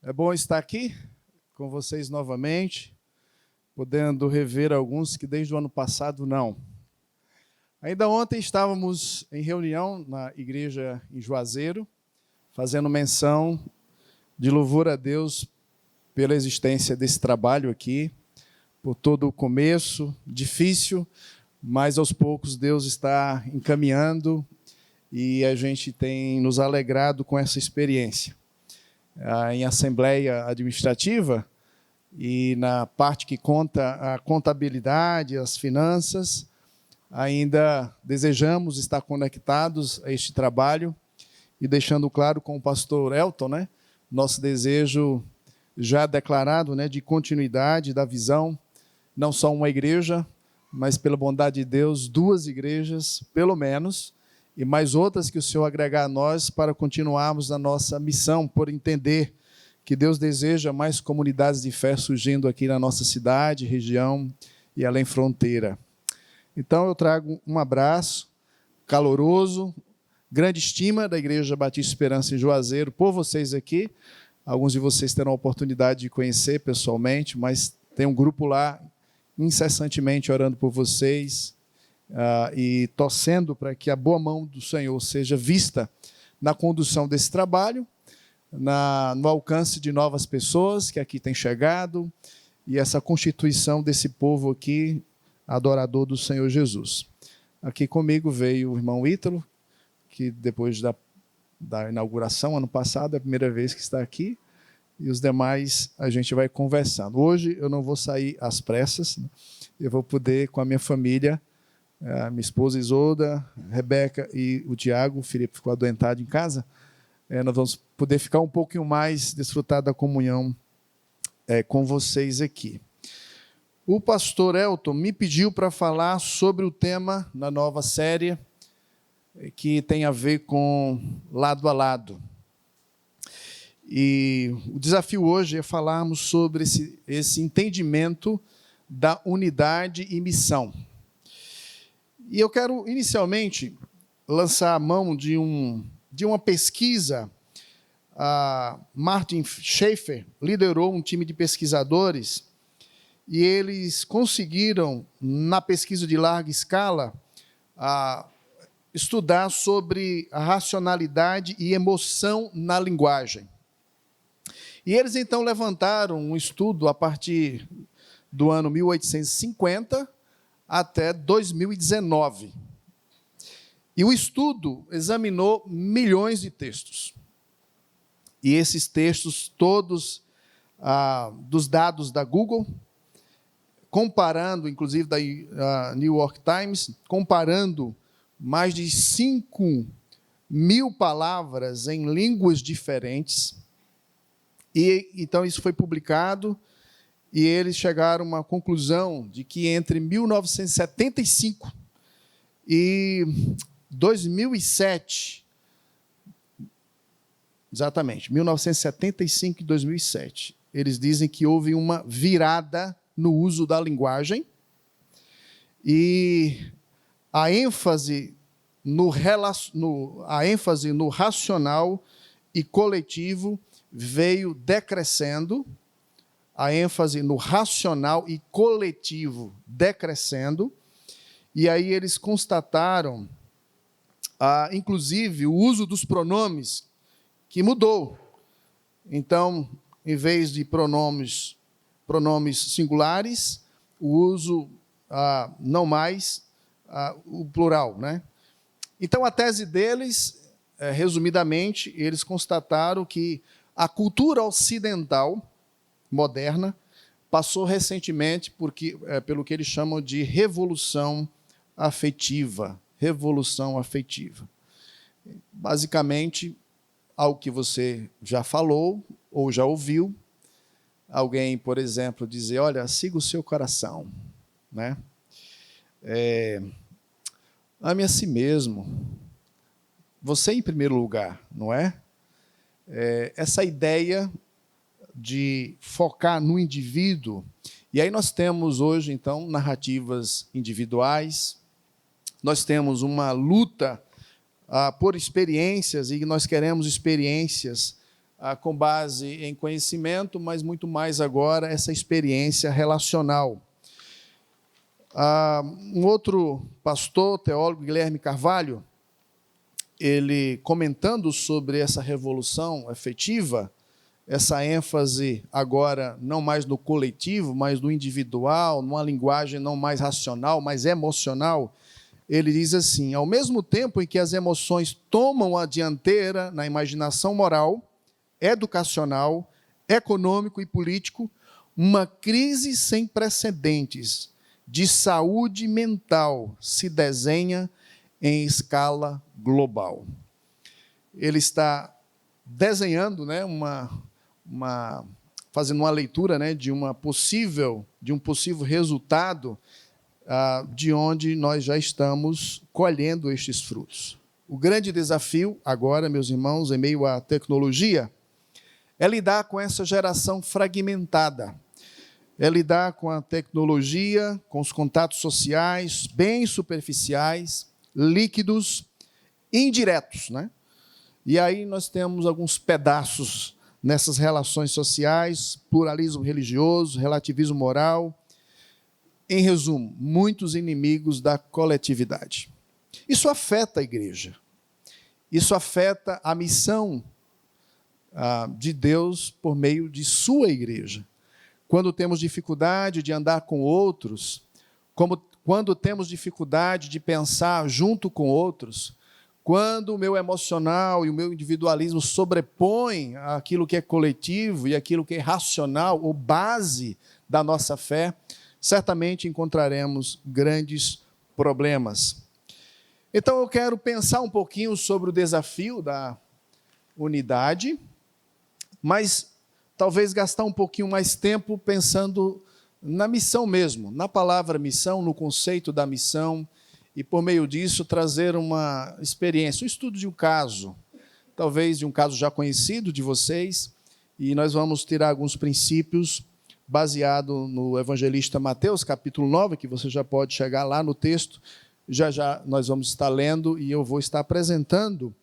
É bom estar aqui com vocês novamente, podendo rever alguns que desde o ano passado não. Ainda ontem estávamos em reunião na igreja em Juazeiro, fazendo menção de louvor a Deus pela existência desse trabalho aqui, por todo o começo, difícil, mas aos poucos Deus está encaminhando e a gente tem nos alegrado com essa experiência. Em assembleia administrativa e na parte que conta a contabilidade, as finanças, ainda desejamos estar conectados a este trabalho e deixando claro com o pastor Elton, nosso desejo já declarado, de continuidade da visão, não só uma igreja, mas pela bondade de Deus, 2 igrejas, pelo menos, e mais outras que o Senhor agregar a nós para continuarmos na nossa missão, por entender que Deus deseja mais comunidades de fé surgindo aqui na nossa cidade, região e além fronteira. Então eu trago um abraço caloroso, grande estima da Igreja Batista Esperança em Juazeiro por vocês aqui. Alguns de vocês terão a oportunidade de conhecer pessoalmente, mas tem um grupo lá incessantemente orando por vocês, e torcendo para que a boa mão do Senhor seja vista na condução desse trabalho, no alcance de novas pessoas que aqui têm chegado, e essa constituição desse povo aqui, adorador do Senhor Jesus. Aqui comigo veio o irmão Ítalo, que depois da inauguração, ano passado, é a primeira vez que está aqui, e os demais a gente vai conversando. Hoje eu não vou sair às pressas, eu vou poder, com a minha família, a minha esposa Isolda, Rebeca e o Tiago, o Felipe ficou adoentado em casa, nós vamos poder ficar um pouquinho mais, desfrutar da comunhão com vocês aqui. O pastor Elton me pediu para falar sobre o tema na nova série, que tem a ver com lado a lado. E o desafio hoje é falarmos sobre esse entendimento da unidade e missão. E eu quero, inicialmente, lançar a mão de uma pesquisa. A Martin Schaefer liderou um time de pesquisadores e eles conseguiram, na pesquisa de larga escala, estudar sobre a racionalidade e emoção na linguagem. E eles, então, levantaram um estudo a partir do ano 1850 até 2019. E o estudo examinou milhões de textos. E esses textos todos, dos dados da Google, comparando, inclusive da New York Times, comparando mais de 5.000 palavras em línguas diferentes. E então isso foi publicado e eles chegaram a uma conclusão de que entre 1975 e 2007, exatamente, 1975 e 2007, eles dizem que houve uma virada no uso da linguagem e a ênfase no racional e coletivo veio decrescendo, a ênfase no racional e coletivo decrescendo, e aí eles constataram, inclusive, o uso dos pronomes, que mudou. Então, em vez de pronomes singulares, o uso não mais o plural, Então, a tese deles, resumidamente, eles constataram que a cultura ocidental moderna passou recentemente pelo que eles chamam de revolução afetiva. Revolução afetiva. Basicamente, algo que você já falou ou já ouviu, alguém, por exemplo, dizer, olha, siga o seu coração, ame a si mesmo, você em primeiro lugar, não é? Essa ideia de focar no indivíduo, e aí nós temos hoje, então, narrativas individuais, nós temos uma luta por experiências, e nós queremos experiências com base em conhecimento, mas muito mais agora essa experiência relacional. Um outro pastor, teólogo, Guilherme Carvalho, ele comentando sobre essa revolução efetiva, essa ênfase agora não mais no coletivo, mas no individual, numa linguagem não mais racional, mas emocional, ele diz assim: ao mesmo tempo em que as emoções tomam a dianteira na imaginação moral, educacional, econômico e político, uma crise sem precedentes de saúde mental se desenha em escala global. Ele está desenhando, né, fazendo uma leitura, né, de um possível resultado de onde nós já estamos colhendo estes frutos. O grande desafio agora, meus irmãos, em meio à tecnologia, é lidar com essa geração fragmentada, é lidar com a tecnologia, com os contatos sociais, bem superficiais, líquidos, indiretos, né? E aí nós temos alguns pedaços nessas relações sociais, pluralismo religioso, relativismo moral. Em resumo, muitos inimigos da coletividade. Isso afeta a igreja. Isso afeta a missão de Deus por meio de sua igreja. Quando temos dificuldade de andar com outros, quando temos dificuldade de pensar junto com outros, quando o meu emocional e o meu individualismo sobrepõem aquilo que é coletivo e aquilo que é racional ou base da nossa fé, certamente encontraremos grandes problemas. Então eu quero pensar um pouquinho sobre o desafio da unidade, mas talvez gastar um pouquinho mais tempo pensando na missão mesmo, na palavra missão, no conceito da missão, e por meio disso trazer uma experiência, um estudo de um caso, talvez de um caso já conhecido de vocês, e nós vamos tirar alguns princípios baseado no evangelista Mateus, capítulo 9, que você já pode chegar lá no texto, já nós vamos estar lendo e eu vou estar apresentando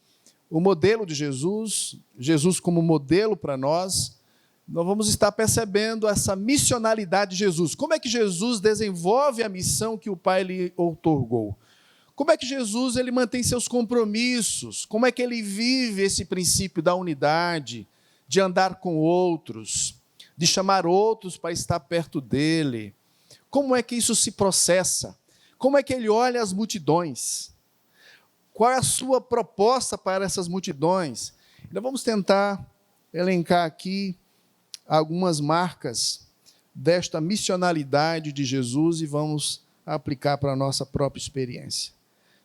o modelo de Jesus, Jesus como modelo para nós. Nós vamos estar percebendo essa missionalidade de Jesus. Como é que Jesus desenvolve a missão que o Pai lhe outorgou? Como é que Jesus ele mantém seus compromissos? Como é que ele vive esse princípio da unidade, de andar com outros, de chamar outros para estar perto dele? Como é que isso se processa? Como é que ele olha as multidões? Qual é a sua proposta para essas multidões? Então vamos tentar elencar aqui algumas marcas desta missionalidade de Jesus e vamos aplicar para a nossa própria experiência.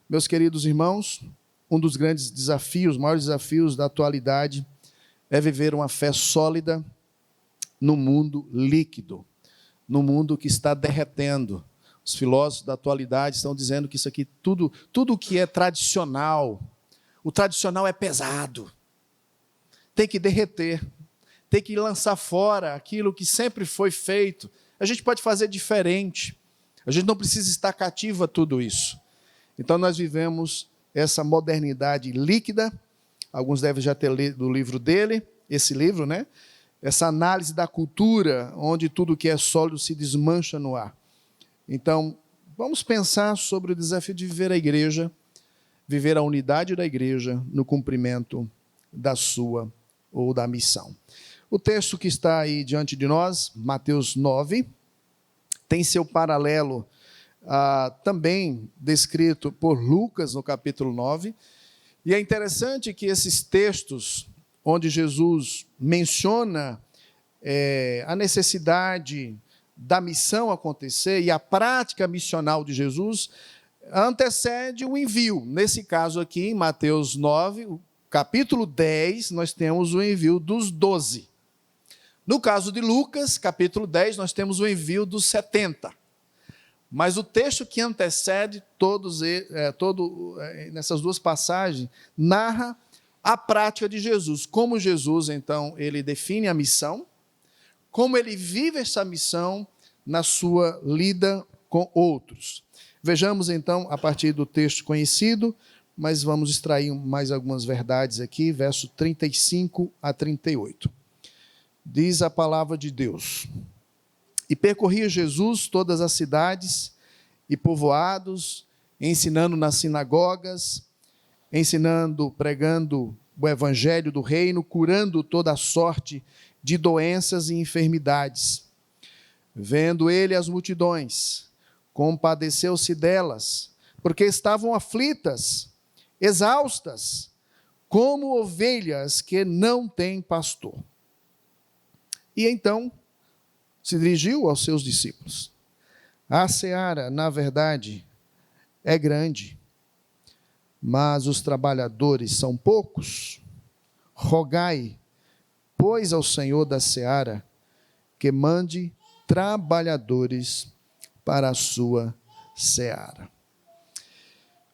Meus queridos irmãos, um dos grandes desafios, maiores desafios da atualidade é viver uma fé sólida no mundo líquido, no mundo que está derretendo. Os filósofos da atualidade estão dizendo que isso aqui, tudo que é tradicional, o tradicional é pesado, tem que derreter, tem que lançar fora aquilo que sempre foi feito. A gente pode fazer diferente, a gente não precisa estar cativo a tudo isso. Então nós vivemos essa modernidade líquida, alguns devem já ter lido o livro dele, esse livro, né? Essa análise da cultura, onde tudo que é sólido se desmancha no ar. Então, vamos pensar sobre o desafio de viver a igreja, viver a unidade da igreja no cumprimento da sua ou da missão. O texto que está aí diante de nós, Mateus 9, tem seu paralelo também descrito por Lucas no capítulo 9, e é interessante que esses textos, onde Jesus menciona a necessidade da missão acontecer e a prática missional de Jesus, antecede o envio. Nesse caso aqui, em Mateus 9, o capítulo 10, nós temos o envio dos 12. No caso de Lucas, capítulo 10, nós temos o envio dos 70. Mas o texto que antecede nessas duas passagens, narra a prática de Jesus. Como Jesus, então, ele define a missão, como ele vive essa missão na sua lida com outros. Vejamos, então, a partir do texto conhecido, mas vamos extrair mais algumas verdades aqui, verso 35 a 38. Diz a palavra de Deus: E percorria Jesus todas as cidades e povoados, ensinando nas sinagogas, pregando o evangelho do reino, curando toda a sorte de doenças e enfermidades. Vendo ele as multidões, compadeceu-se delas, porque estavam aflitas, exaustas, como ovelhas que não têm pastor. E então se dirigiu aos seus discípulos: A seara, na verdade, é grande, mas os trabalhadores são poucos. Rogai, pois, ao Senhor da seara que mande trabalhadores para a sua seara.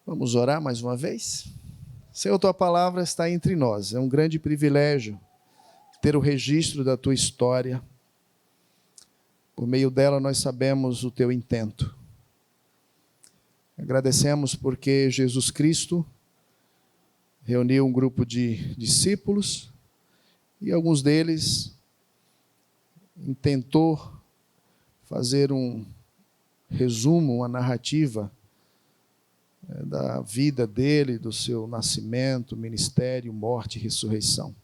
Vamos orar mais uma vez? Senhor, tua palavra está entre nós. É um grande privilégio ter o registro da tua história. Por meio dela nós sabemos o teu intento. Agradecemos porque Jesus Cristo reuniu um grupo de discípulos e alguns deles intentou fazer um resumo, uma narrativa da vida dele, do seu nascimento, ministério, morte e ressurreição.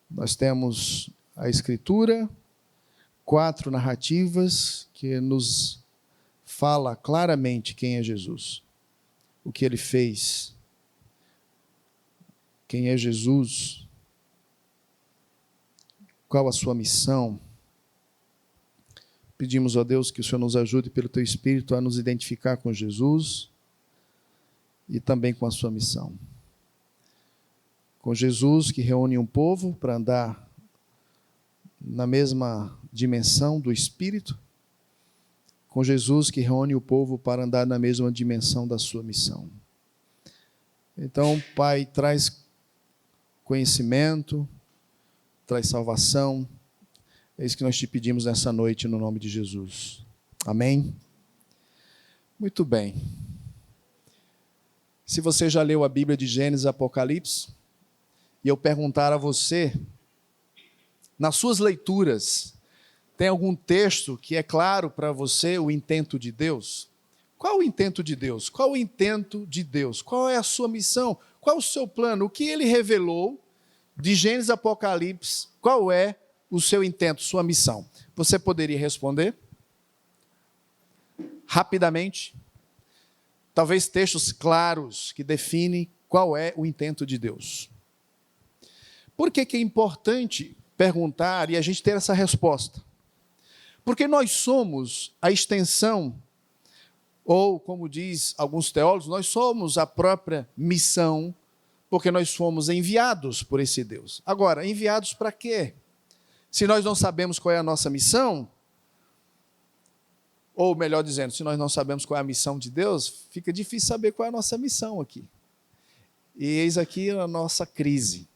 Nós temos a Escritura, 4 narrativas que nos fala claramente quem é Jesus, o que ele fez, quem é Jesus, qual a sua missão. Pedimos a Deus que o Senhor nos ajude pelo teu Espírito a nos identificar com Jesus e também com a sua missão. Com Jesus, que reúne um povo para andar na mesma dimensão do Espírito, com Jesus, que reúne o povo para andar na mesma dimensão da sua missão. Então, Pai, traz conhecimento, traz salvação. É isso que nós te pedimos nessa noite, no nome de Jesus. Amém? Muito bem. Se você já leu a Bíblia de Gênesis e Apocalipse, e eu perguntar a você, nas suas leituras, tem algum texto que é claro para você o intento de Deus? Qual o intento de Deus? Qual o intento de Deus? Qual é a sua missão? Qual é o seu plano? O que ele revelou de Gênesis e Apocalipse? Qual é o seu intento, sua missão? Você poderia responder? Rapidamente. Talvez textos claros que definem qual é o intento de Deus. Por que é importante perguntar e a gente ter essa resposta? Porque nós somos a extensão, ou como diz alguns teólogos, nós somos a própria missão, porque nós fomos enviados por esse Deus. Agora, enviados para quê? Se nós não sabemos qual é a nossa missão, ou melhor dizendo, se nós não sabemos qual é a missão de Deus, fica difícil saber qual é a nossa missão aqui. E eis aqui a nossa crise.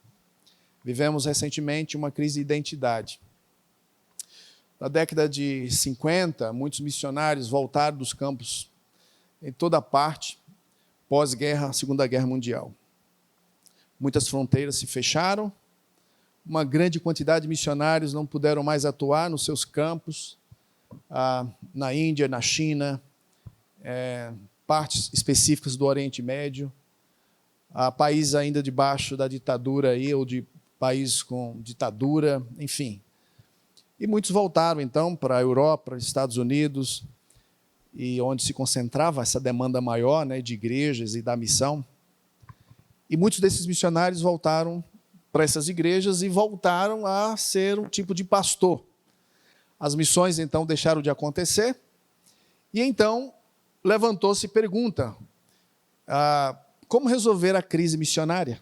Vivemos recentemente uma crise de identidade. Na década de 50, muitos missionários voltaram dos campos em toda parte, pós-guerra, Segunda Guerra Mundial. Muitas fronteiras se fecharam, uma grande quantidade de missionários não puderam mais atuar nos seus campos, na Índia, na China, partes específicas do Oriente Médio, países ainda debaixo da ditadura aí, ou de país com ditadura, enfim. E muitos voltaram, então, para a Europa, para os Estados Unidos, e onde se concentrava essa demanda maior, né, de igrejas e da missão. E muitos desses missionários voltaram para essas igrejas e voltaram a ser um tipo de pastor. As missões, então, deixaram de acontecer, e então levantou-se pergunta, como resolver a crise missionária?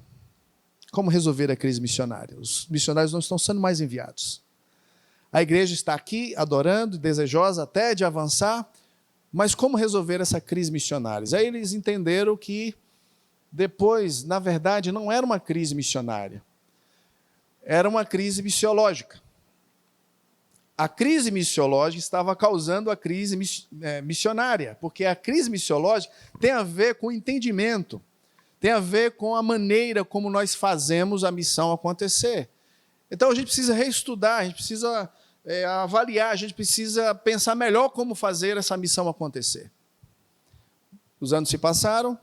Como resolver a crise missionária? Os missionários não estão sendo mais enviados. A igreja está aqui adorando, desejosa até de avançar, mas como resolver essa crise missionária? Aí eles entenderam que depois, na verdade, não era uma crise missionária, era uma crise missiológica. A crise missiológica estava causando a crise missionária, porque a crise missiológica tem a ver com o entendimento tem a ver com a maneira como nós fazemos a missão acontecer. Então a gente precisa reestudar, a gente precisa avaliar, a gente precisa pensar melhor como fazer essa missão acontecer. Os anos se passaram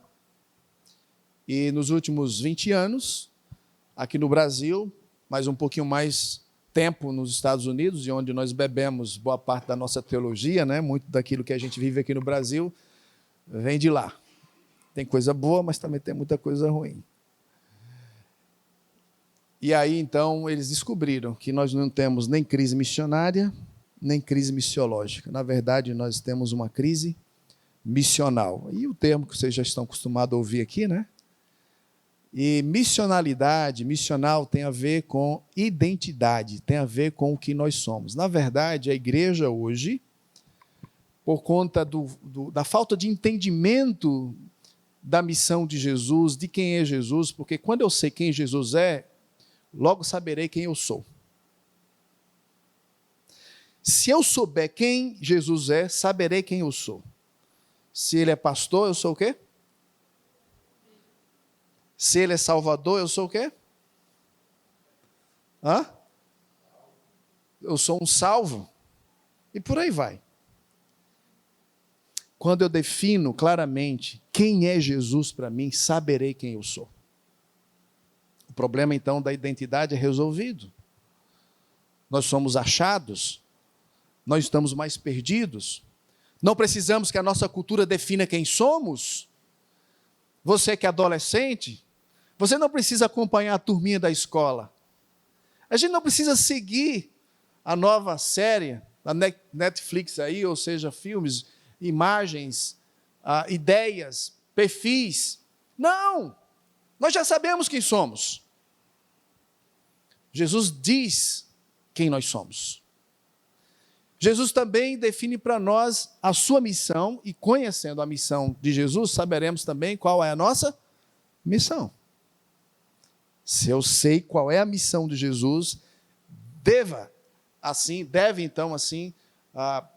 e nos últimos 20 anos, aqui no Brasil, mas um pouquinho mais tempo nos Estados Unidos, de onde nós bebemos boa parte da nossa teologia, né? Muito daquilo que a gente vive aqui no Brasil vem de lá. Tem coisa boa, mas também tem muita coisa ruim. E aí, então, eles descobriram que nós não temos nem crise missionária, nem crise missiológica. Na verdade, nós temos uma crise missional. E o termo que vocês já estão acostumados a ouvir aqui, né? E missionalidade, missional, tem a ver com identidade, tem a ver com o que nós somos. Na verdade, a igreja hoje, por conta da falta de entendimento da missão de Jesus, de quem é Jesus, porque quando eu sei quem Jesus é, logo saberei quem eu sou. Se eu souber quem Jesus é, saberei quem eu sou. Se ele é pastor, eu sou o quê? Se ele é salvador, eu sou o quê? Eu sou um salvo. E por aí vai. Quando eu defino claramente quem é Jesus para mim, saberei quem eu sou. O problema, então, da identidade é resolvido. Nós somos achados, nós estamos mais perdidos. Não precisamos que a nossa cultura defina quem somos. Você que é adolescente, você não precisa acompanhar a turminha da escola. A gente não precisa seguir a nova série da Netflix aí, ou seja, filmes, imagens, ideias, perfis. Não! Nós já sabemos quem somos. Jesus diz quem nós somos. Jesus também define para nós a sua missão, e conhecendo a missão de Jesus, saberemos também qual é a nossa missão. Se eu sei qual é a missão de Jesus, deve então,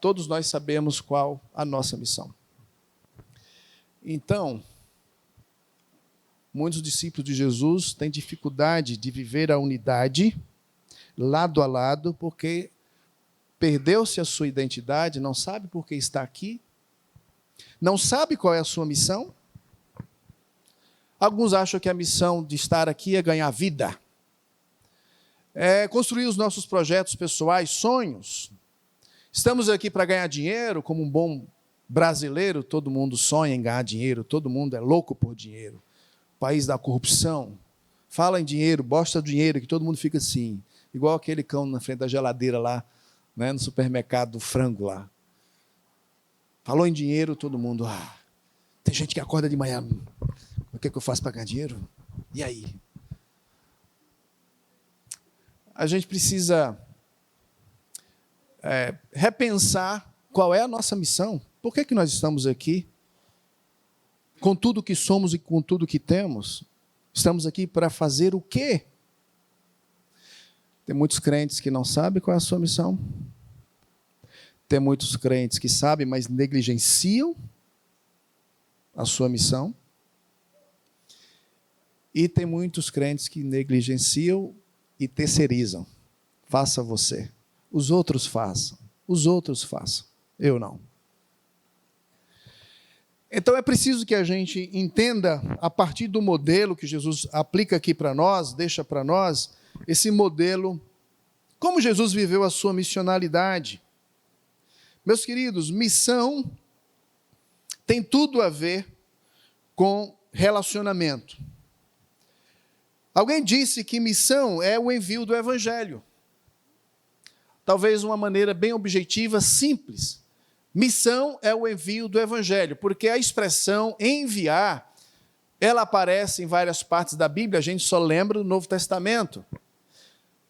todos nós sabemos qual a nossa missão. Então, muitos discípulos de Jesus têm dificuldade de viver a unidade lado a lado, porque perdeu-se a sua identidade, não sabe por que está aqui, não sabe qual é a sua missão. Alguns acham que a missão de estar aqui é ganhar vida, é construir os nossos projetos pessoais, sonhos. Estamos aqui para ganhar dinheiro, como um bom brasileiro, todo mundo sonha em ganhar dinheiro, todo mundo é louco por dinheiro. País da corrupção, fala em dinheiro, bosta dinheiro, que todo mundo fica assim, igual aquele cão na frente da geladeira lá, né, no supermercado do frango lá. Falou em dinheiro, todo mundo, tem gente que acorda de manhã, o que eu faço para ganhar dinheiro? E aí? A gente precisa repensar qual é a nossa missão. Por que nós estamos aqui? Com tudo que somos e com tudo que temos, estamos aqui para fazer o quê? Tem muitos crentes que não sabem qual é a sua missão. Tem muitos crentes que sabem, mas negligenciam a sua missão. E tem muitos crentes que negligenciam e terceirizam. Faça você. Os outros façam. Os outros façam. Eu não. Então é preciso que a gente entenda, a partir do modelo que Jesus aplica aqui para nós, deixa para nós, esse modelo, como Jesus viveu a sua missionalidade. Meus queridos, missão tem tudo a ver com relacionamento. Alguém disse que missão é o envio do evangelho. Talvez uma maneira bem objetiva, simples. Missão é o envio do evangelho, porque a expressão enviar, ela aparece em várias partes da Bíblia, a gente só lembra do Novo Testamento.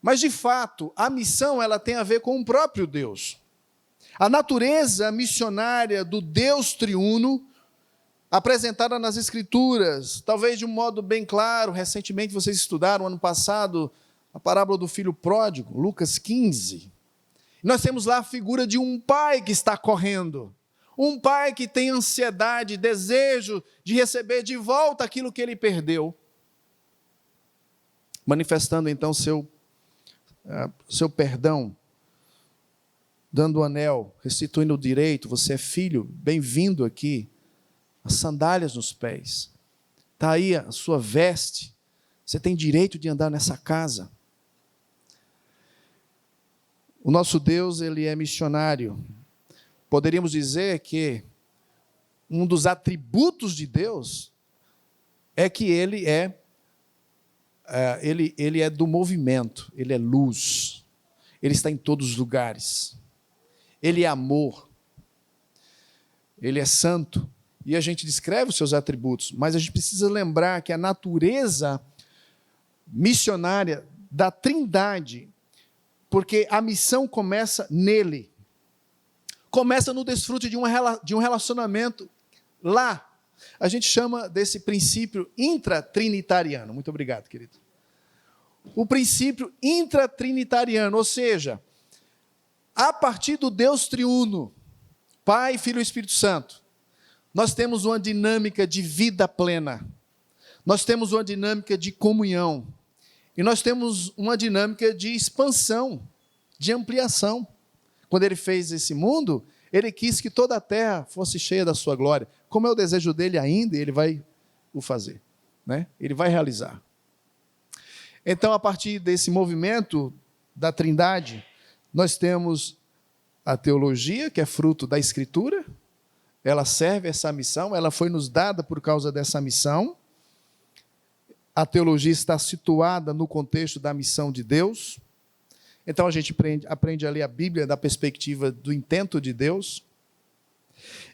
Mas, de fato, a missão ela tem a ver com o próprio Deus. A natureza missionária do Deus triuno, apresentada nas Escrituras, talvez de um modo bem claro, recentemente vocês estudaram, ano passado, a parábola do filho pródigo, Lucas 15. Nós temos lá a figura de um pai que está correndo, Um pai que tem ansiedade, desejo de receber de volta aquilo que ele perdeu. Manifestando então seu perdão, dando o anel, restituindo o direito. Você é filho, bem-vindo aqui. As sandálias nos pés. Está aí a sua veste. Você tem direito de andar nessa casa. O nosso Deus, ele é missionário. Poderíamos dizer que um dos atributos de Deus é que ele é do movimento, ele é luz, ele está em todos os lugares, ele é amor, ele é santo, e a gente descreve os seus atributos, mas a gente precisa lembrar que a natureza missionária da Trindade, porque a missão começa nele, começa no desfrute de um relacionamento lá. A gente chama desse princípio intratrinitariano. Muito obrigado, querido. O princípio intratrinitariano, ou seja, a partir do Deus triuno, Pai, Filho e Espírito Santo, nós temos uma dinâmica de vida plena, nós temos uma dinâmica de comunhão, e nós temos uma dinâmica de expansão, de ampliação. Quando ele fez esse mundo, ele quis que toda a terra fosse cheia da sua glória. Como é o desejo dele ainda, ele vai o fazer, né? Ele vai realizar. Então, a partir desse movimento da Trindade, nós temos a teologia, que é fruto da Escritura, ela serve essa missão, ela foi nos dada por causa dessa missão. A teologia está situada no contexto da missão de Deus. Então a gente aprende a ler a Bíblia da perspectiva do intento de Deus.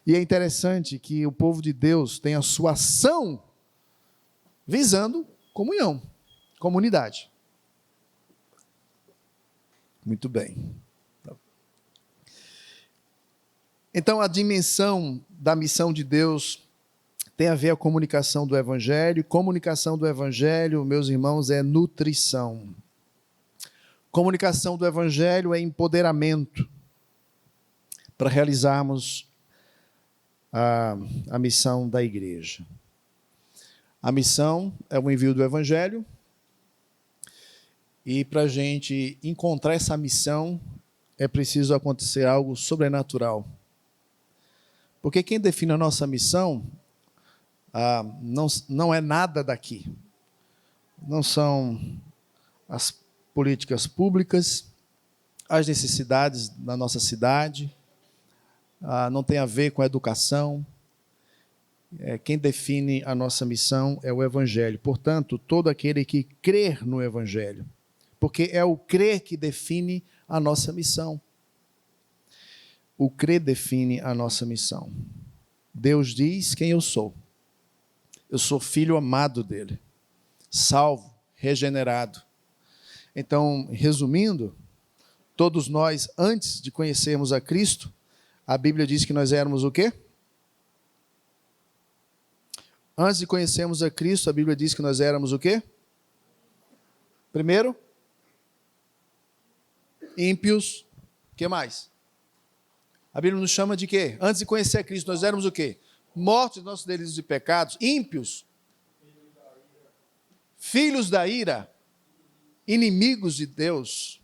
E é interessante que o povo de Deus tem a sua ação visando comunhão, comunidade. Muito bem. Então a dimensão da missão de Deus tem a ver com a comunicação do Evangelho. Comunicação do Evangelho, meus irmãos, é nutrição. Comunicação do Evangelho é empoderamento para realizarmos a missão da igreja. A missão é o envio do Evangelho, e para a gente encontrar essa missão é preciso acontecer algo sobrenatural. Porque quem define a nossa missão não é nada daqui. Não são as políticas públicas, as necessidades da nossa cidade, não tem a ver com a educação. Quem define a nossa missão é o Evangelho. Portanto, todo aquele que crer no Evangelho, porque é o crer que define a nossa missão. O crer define a nossa missão. Deus diz quem eu sou. Eu sou filho amado dele, salvo, regenerado. Então, resumindo, todos nós, antes de conhecermos a Cristo, a Bíblia diz que nós éramos o quê? Antes de conhecermos a Cristo, a Bíblia diz que nós éramos o quê? Primeiro, ímpios. O que mais? A Bíblia nos chama de quê? Antes de conhecer a Cristo, nós éramos o quê? Mortos dos nossos delitos e pecados, ímpios, filhos da ira, inimigos de Deus,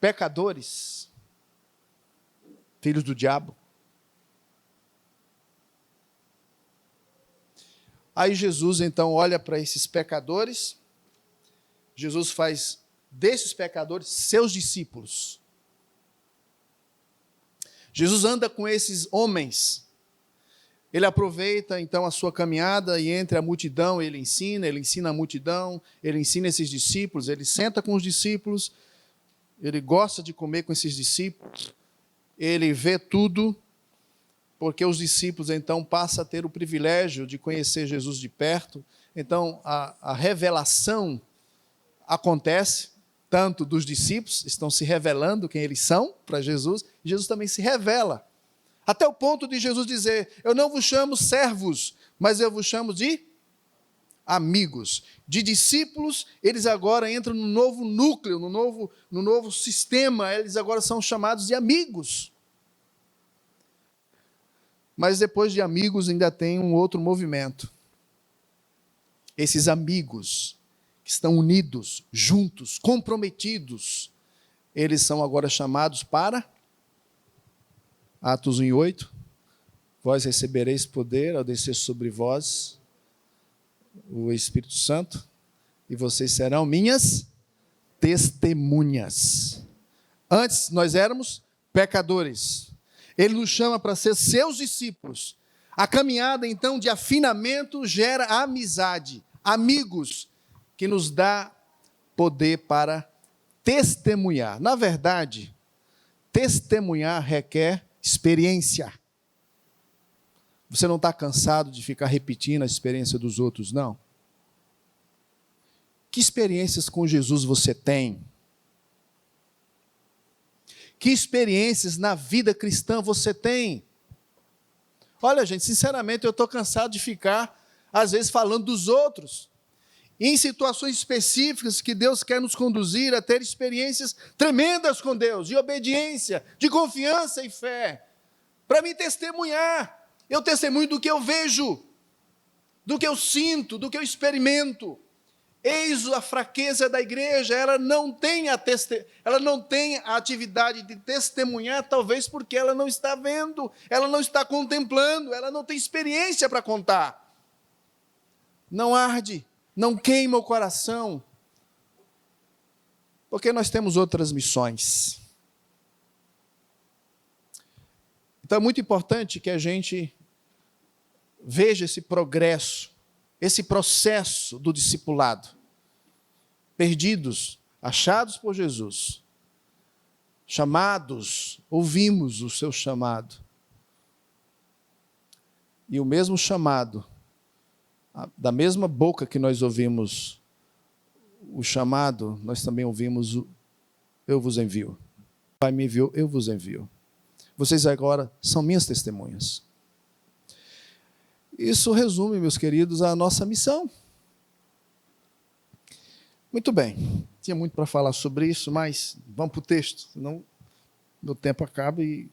pecadores, filhos do diabo. Aí Jesus então olha para esses pecadores, Jesus faz desses pecadores seus discípulos. Jesus anda com esses homens. Ele aproveita então a sua caminhada e entre a multidão ele ensina a multidão, ele ensina esses discípulos, ele senta com os discípulos, ele gosta de comer com esses discípulos, ele vê tudo, porque os discípulos então passam a ter o privilégio de conhecer Jesus de perto. Então a revelação acontece, tanto dos discípulos, estão se revelando quem eles são para Jesus, e Jesus também se revela. Até o ponto de Jesus dizer, eu não vos chamo servos, mas eu vos chamo de amigos. De discípulos, eles agora entram no novo núcleo, no novo sistema, eles agora são chamados de amigos. Mas depois de amigos ainda tem um outro movimento. Esses amigos que estão unidos, juntos, comprometidos, eles são agora chamados para Atos 1:8. Vós recebereis poder ao descer sobre vós o Espírito Santo, e vocês serão minhas testemunhas. Antes nós éramos pecadores. Ele nos chama para ser seus discípulos. A caminhada, então, de afinamento gera amizade, amigos, que nos dá poder para testemunhar. Na verdade, testemunhar requer experiência. Você não está cansado de ficar repetindo a experiência dos outros, não? Que experiências com Jesus você tem? Que experiências na vida cristã você tem? Olha, gente, sinceramente, eu estou cansado de ficar, às vezes, falando dos outros. Em situações específicas que Deus quer nos conduzir a ter experiências tremendas com Deus, de obediência, de confiança e fé. Para mim testemunhar. Eu testemunho do que eu vejo, do que eu sinto, do que eu experimento. Eis a fraqueza da igreja, ela não tem a atividade de testemunhar, talvez porque ela não está vendo, ela não está contemplando, ela não tem experiência para contar. Não arde, não queima o coração, porque nós temos outras missões. Então é muito importante que a gente veja esse progresso, esse processo do discipulado. Perdidos, achados por Jesus, chamados, ouvimos o seu chamado. E o mesmo chamado, da mesma boca que nós ouvimos o chamado, nós também ouvimos o eu vos envio. O Pai me enviou, eu vos envio. Vocês agora são minhas testemunhas. Isso resume, meus queridos, a nossa missão. Muito bem, tinha muito para falar sobre isso, mas vamos para o texto, senão meu tempo acaba e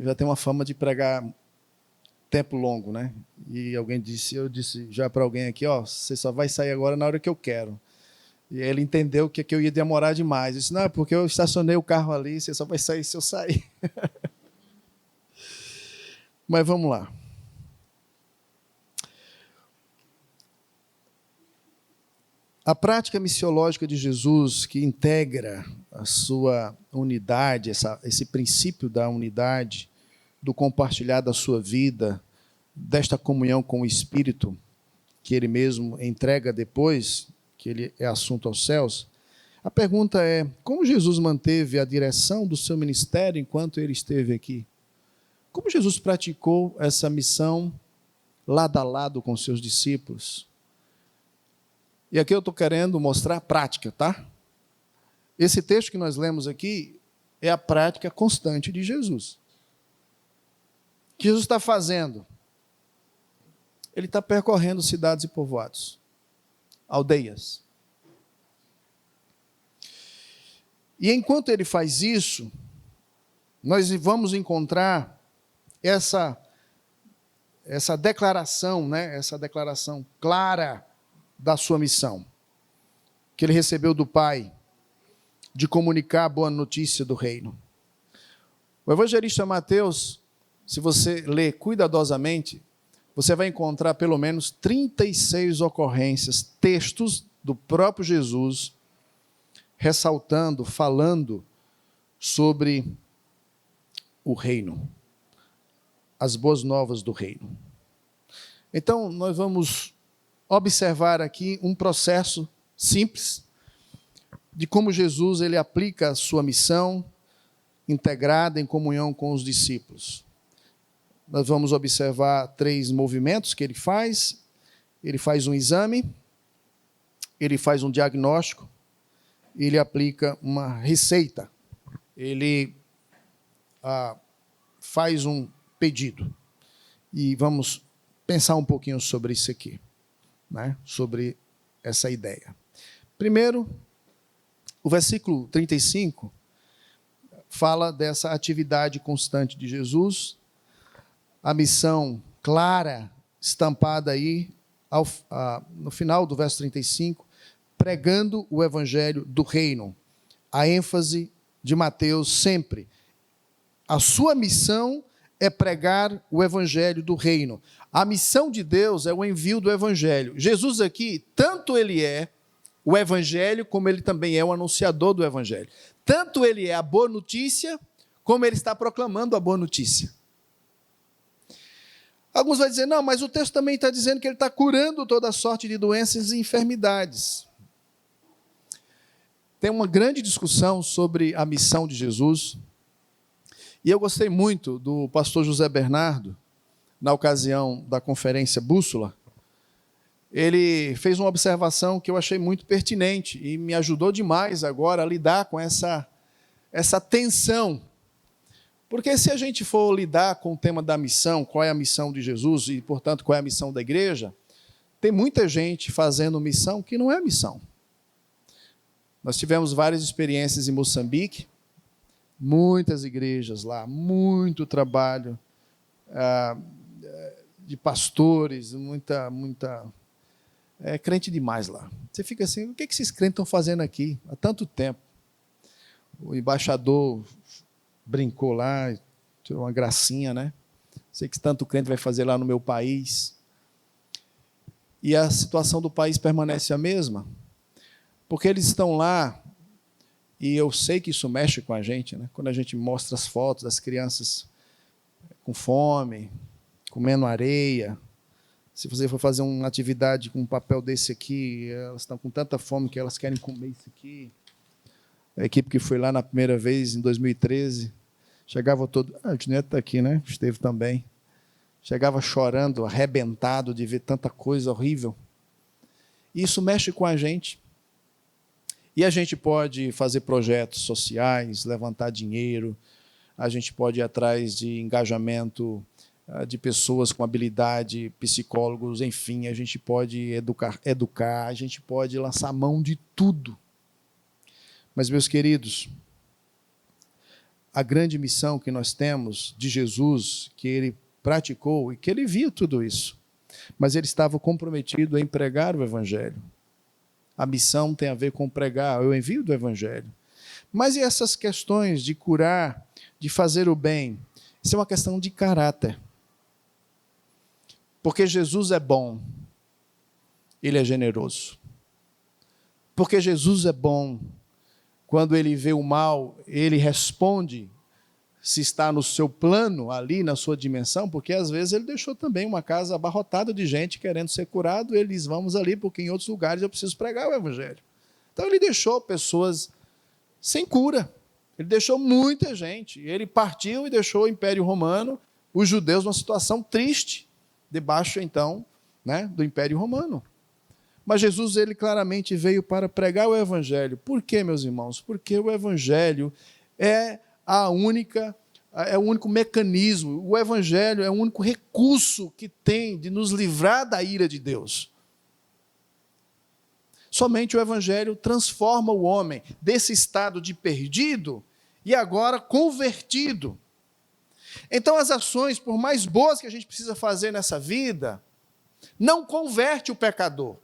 já tem uma fama de pregar tempo longo, né? E eu disse já para alguém aqui, você só vai sair agora na hora que eu quero. E ele entendeu que eu ia demorar demais. Eu disse, não, é porque eu estacionei o carro ali, você só vai sair se eu sair. Mas vamos lá. A prática missiológica de Jesus, que integra a sua unidade, esse princípio da unidade, do compartilhar da sua vida, desta comunhão com o Espírito, que ele mesmo entrega depois, que ele é assunto aos céus. A pergunta é, como Jesus manteve a direção do seu ministério enquanto ele esteve aqui? Como Jesus praticou essa missão lado a lado com seus discípulos? E aqui eu estou querendo mostrar a prática, tá? Esse texto que nós lemos aqui é a prática constante de Jesus. O que Jesus está fazendo? Ele está percorrendo cidades e povoados, aldeias. E enquanto ele faz isso, nós vamos encontrar essa declaração, né? Essa declaração clara da sua missão, que ele recebeu do Pai, de comunicar a boa notícia do reino. O evangelista Mateus, se você ler cuidadosamente, você vai encontrar pelo menos 36 ocorrências, textos do próprio Jesus, ressaltando, falando sobre o reino, as boas novas do reino. Então, nós vamos observar aqui um processo simples de como Jesus ele aplica a sua missão integrada em comunhão com os discípulos. Nós vamos observar 3 movimentos que ele faz. Ele faz um exame, ele faz um diagnóstico, ele aplica uma receita, ele faz um pedido. E vamos pensar um pouquinho sobre isso aqui, né? Sobre essa ideia. Primeiro, o versículo 35 fala dessa atividade constante de Jesus, a missão clara, estampada aí no final do verso 35, pregando o evangelho do reino. A ênfase de Mateus sempre. A sua missão é pregar o evangelho do reino. A missão de Deus é o envio do evangelho. Jesus aqui, tanto ele é o evangelho, como ele também é o anunciador do evangelho. Tanto ele é a boa notícia, como ele está proclamando a boa notícia. Alguns vão dizer, não, mas o texto também está dizendo que ele está curando toda sorte de doenças e enfermidades. Tem uma grande discussão sobre a missão de Jesus, e eu gostei muito do pastor José Bernardo, na ocasião da conferência Bússola. Ele fez uma observação que eu achei muito pertinente e me ajudou demais agora a lidar com essa tensão. Porque se a gente for lidar com o tema da missão, qual é a missão de Jesus e, portanto, qual é a missão da igreja, tem muita gente fazendo missão que não é missão. Nós tivemos várias experiências em Moçambique, muitas igrejas lá, muito trabalho de pastores, muita crente demais lá. Você fica assim, o que esses crentes estão fazendo aqui há tanto tempo? O embaixador brincou lá, tirou uma gracinha, né? Sei que tanto crente vai fazer lá no meu país. E a situação do país permanece a mesma, porque eles estão lá, e eu sei que isso mexe com a gente, né? Quando a gente mostra as fotos das crianças com fome, comendo areia. Se você for fazer uma atividade com um papel desse aqui, elas estão com tanta fome que elas querem comer isso aqui. A equipe que foi lá na primeira vez, em 2013, chegava todo... o Neto está aqui, né? Esteve também. Chegava chorando, arrebentado de ver tanta coisa horrível. E isso mexe com a gente. E a gente pode fazer projetos sociais, levantar dinheiro, a gente pode ir atrás de engajamento de pessoas com habilidade, psicólogos, enfim, a gente pode educar, a gente pode lançar mão de tudo. Mas, meus queridos, a grande missão que nós temos de Jesus, que ele praticou e que ele via tudo isso, mas ele estava comprometido em pregar o evangelho. A missão tem a ver com pregar, o envio do evangelho. Mas e essas questões de curar, de fazer o bem? Isso é uma questão de caráter. Porque Jesus é bom, ele é generoso. Porque Jesus é bom, quando ele vê o mal, ele responde se está no seu plano, ali na sua dimensão, porque às vezes ele deixou também uma casa abarrotada de gente querendo ser curado, ele diz, vamos ali, porque em outros lugares eu preciso pregar o evangelho. Então ele deixou pessoas sem cura, ele deixou muita gente, ele partiu e deixou o Império Romano, os judeus numa situação triste, debaixo então, né, do Império Romano. Mas Jesus, ele claramente veio para pregar o evangelho. Por quê, meus irmãos? Porque o evangelho é o único mecanismo, o evangelho é o único recurso que tem de nos livrar da ira de Deus. Somente o evangelho transforma o homem desse estado de perdido e agora convertido. Então as ações, por mais boas que a gente precisa fazer nessa vida, não converte o pecador.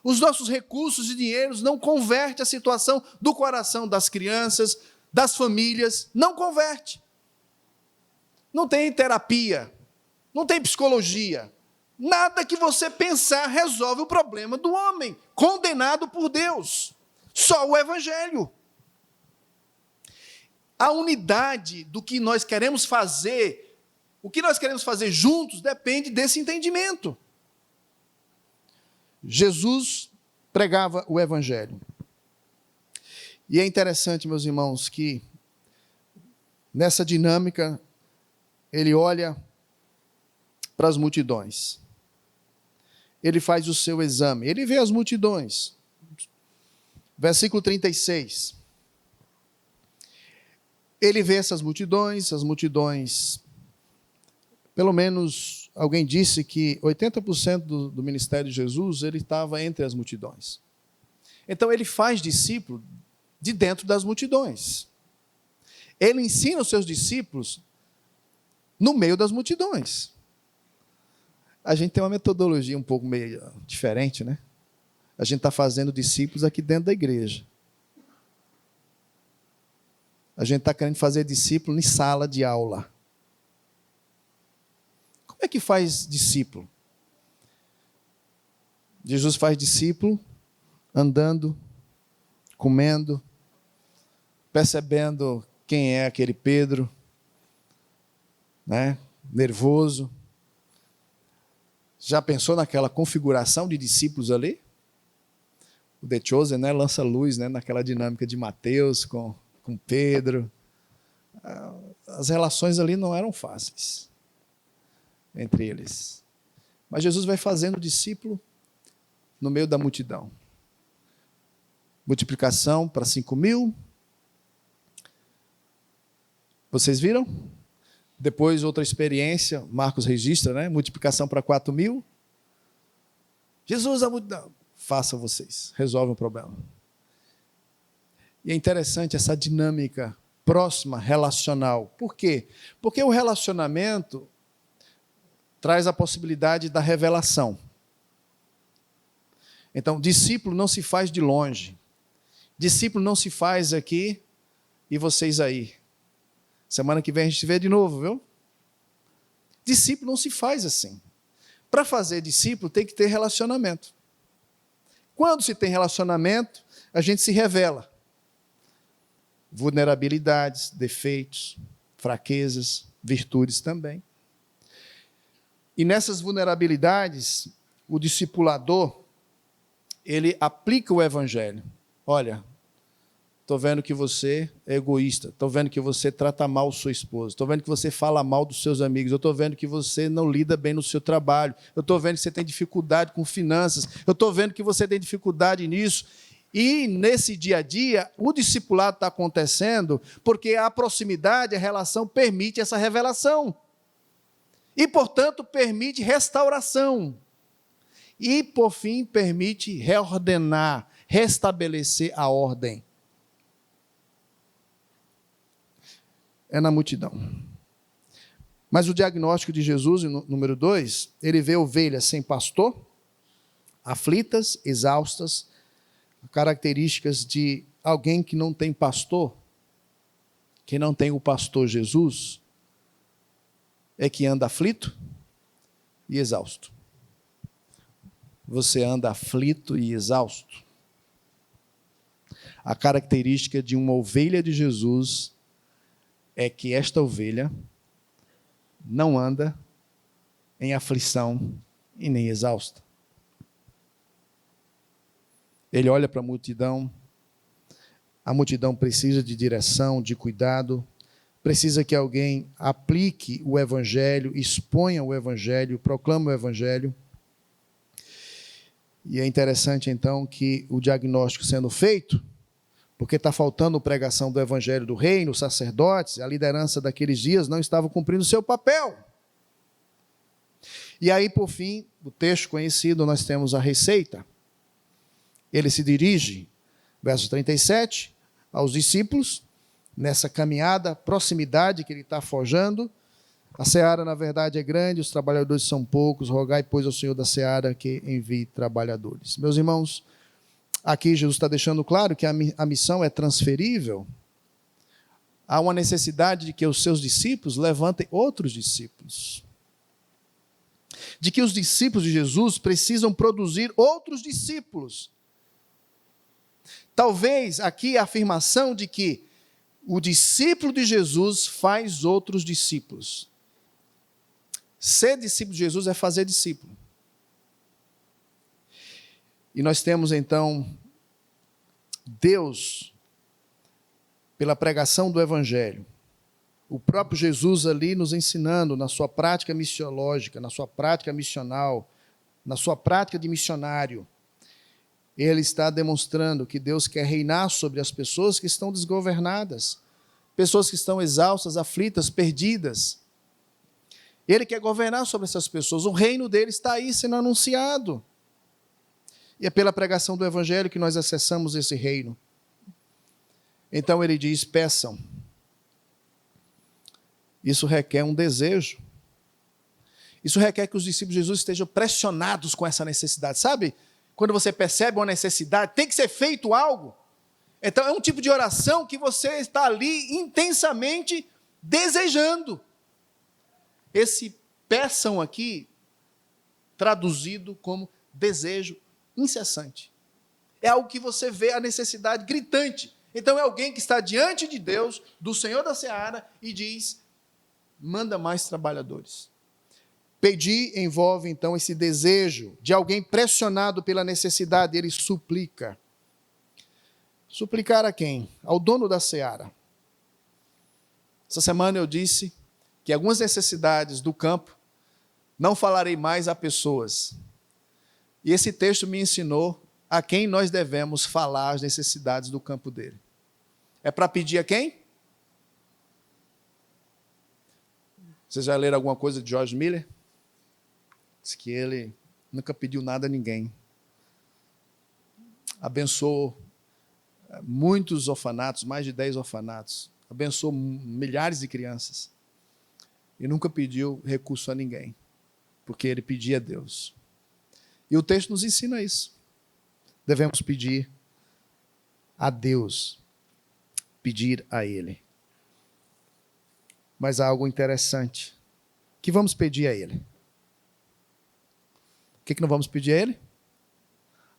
Os nossos recursos e dinheiros não convertem a situação do coração das crianças, das famílias, não converte. Não tem terapia, não tem psicologia, nada que você pensar resolve o problema do homem, condenado por Deus. Só o evangelho. A unidade do que nós queremos fazer, o que nós queremos fazer juntos, depende desse entendimento. Jesus pregava o evangelho. E é interessante, meus irmãos, que nessa dinâmica, ele olha para as multidões. Ele faz o seu exame. Ele vê as multidões. Versículo 36. Ele vê essas multidões, pelo menos alguém disse que 80% do ministério de Jesus, ele estava entre as multidões. Então ele faz discípulo de dentro das multidões. Ele ensina os seus discípulos no meio das multidões. A gente tem uma metodologia um pouco meio diferente, né? A gente está fazendo discípulos aqui dentro da igreja. A gente está querendo fazer discípulo em sala de aula. Como é que faz discípulo? Jesus faz discípulo andando, comendo, percebendo quem é aquele Pedro, né? Nervoso. Já pensou naquela configuração de discípulos ali? O The Chosen, né, lança luz, né, naquela dinâmica de Mateus com Pedro. As relações ali não eram fáceis entre eles. Mas Jesus vai fazendo discípulo no meio da multidão. Multiplicação para 5.000. Vocês viram? Depois outra experiência, Marcos registra, né? Multiplicação para 4.000. Jesus, a multidão. Façam vocês, resolvem o problema. E é interessante essa dinâmica próxima, relacional. Por quê? Porque o relacionamento traz a possibilidade da revelação. Então, discípulo não se faz de longe. Discípulo não se faz aqui e vocês aí. Semana que vem a gente se vê de novo, viu? Discípulo não se faz assim. Para fazer discípulo tem que ter relacionamento. Quando se tem relacionamento, a gente se revela. Vulnerabilidades, defeitos, fraquezas, virtudes também. E nessas vulnerabilidades, o discipulador, ele aplica o evangelho. Olha, estou vendo que você é egoísta, estou vendo que você trata mal sua esposa, estou vendo que você fala mal dos seus amigos, eu estou vendo que você não lida bem no seu trabalho, eu estou vendo que você tem dificuldade com finanças, eu estou vendo que você tem dificuldade nisso. E nesse dia a dia, o discipulado está acontecendo porque a proximidade, a relação permite essa revelação. E, portanto, permite restauração. E, por fim, permite reordenar, restabelecer a ordem. É na multidão. Mas o diagnóstico de Jesus, número 2, ele vê ovelhas sem pastor, aflitas, exaustas, características de alguém que não tem pastor, que não tem o pastor Jesus, é que anda aflito e exausto. Você anda aflito e exausto. A característica de uma ovelha de Jesus é que esta ovelha não anda em aflição e nem exausta. Ele olha para a multidão precisa de direção, de cuidado, precisa que alguém aplique o evangelho, exponha o evangelho, proclame o evangelho. E é interessante, então, que o diagnóstico sendo feito, porque está faltando pregação do evangelho do reino, os sacerdotes, a liderança daqueles dias não estavam cumprindo o seu papel. E aí, por fim, o texto conhecido, nós temos a receita. Ele se dirige, verso 37, aos discípulos, nessa caminhada, proximidade que ele está forjando. A seara, na verdade, é grande, os trabalhadores são poucos, rogai, pois, ao Senhor da seara que envie trabalhadores. Meus irmãos, aqui Jesus está deixando claro que a missão é transferível. Há uma necessidade de que os seus discípulos levantem outros discípulos. De que os discípulos de Jesus precisam produzir outros discípulos. Talvez aqui a afirmação de que o discípulo de Jesus faz outros discípulos. Ser discípulo de Jesus é fazer discípulo. E nós temos então Deus, pela pregação do evangelho, o próprio Jesus ali nos ensinando na sua prática missiológica, na sua prática missional, na sua prática de missionário. Ele está demonstrando que Deus quer reinar sobre as pessoas que estão desgovernadas, pessoas que estão exaustas, aflitas, perdidas. Ele quer governar sobre essas pessoas. O reino dele está aí sendo anunciado. E é pela pregação do evangelho que nós acessamos esse reino. Então ele diz, peçam, Isso requer um desejo. Isso requer que os discípulos de Jesus estejam pressionados com essa necessidade. Sabe? Quando você percebe uma necessidade, tem que ser feito algo. Então, é um tipo de oração que você está ali intensamente desejando. Esse peçam aqui, traduzido como desejo incessante. É algo que você vê a necessidade gritante. Então, é alguém que está diante de Deus, do Senhor da Seara, e diz, manda mais trabalhadores. Pedir envolve, então, esse desejo de alguém pressionado pela necessidade, ele suplica. Suplicar a quem? Ao dono da seara. Essa semana eu disse que algumas necessidades do campo não falarei mais a pessoas. E esse texto me ensinou a quem nós devemos falar as necessidades do campo dele. É para pedir a quem? Vocês já leram alguma coisa de George Miller? Diz que ele nunca pediu nada a ninguém. Abençoou muitos orfanatos, mais de 10 orfanatos. Abençoou milhares de crianças. E nunca pediu recurso a ninguém, porque ele pedia a Deus. E o texto nos ensina isso. Devemos pedir a Deus, pedir a Ele. Mas há algo interessante. O que vamos pedir a Ele? O que não vamos pedir a Ele?